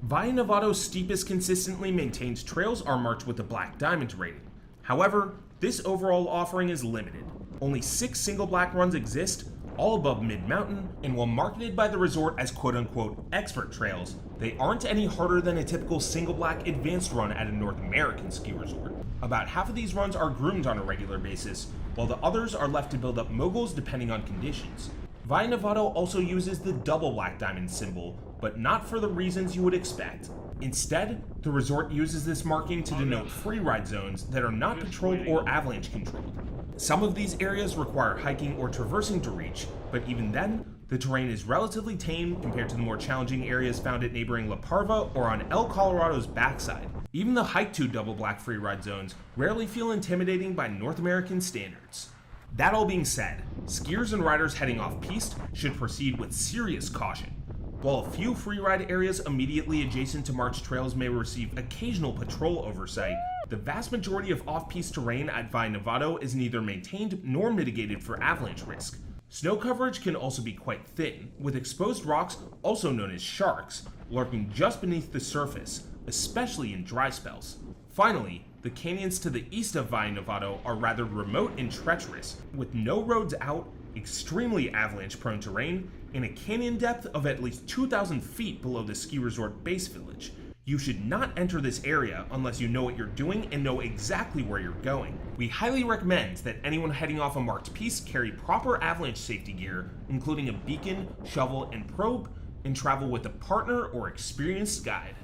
Valle Nevado's steepest consistently maintained trails are marked with the Black Diamond rating. However, this overall offering is limited. Only 6 single black runs exist, all above mid-mountain, and while marketed by the resort as quote-unquote expert trails, they aren't any harder than a typical single black advanced run at a North American ski resort. About half of these runs are groomed on a regular basis, while the others are left to build up moguls depending on conditions. Valle Nevado also uses the double black diamond symbol, but not for the reasons you would expect. Instead, the resort uses this marking to denote freeride zones that are not patrolled or avalanche controlled. Some of these areas require hiking or traversing to reach, but even then, the terrain is relatively tame compared to the more challenging areas found at neighboring La Parva or on El Colorado's backside. Even the hike-to double black freeride zones rarely feel intimidating by North American standards. That all being said, skiers and riders heading off-piste should proceed with serious caution. While a few freeride areas immediately adjacent to marked trails may receive occasional patrol oversight, the vast majority of off-piste terrain at Valle Nevado is neither maintained nor mitigated for avalanche risk. Snow coverage can also be quite thin, with exposed rocks, also known as sharks, lurking just beneath the surface, especially in dry spells. Finally, the canyons to the east of Valle Nevado are rather remote and treacherous, with no roads out, extremely avalanche-prone terrain, and a canyon depth of at least 2,000 feet below the ski resort base village. You should not enter this area unless you know what you're doing and know exactly where you're going. We highly recommend that anyone heading off a marked piste carry proper avalanche safety gear, including a beacon, shovel, and probe, and travel with a partner or experienced guide.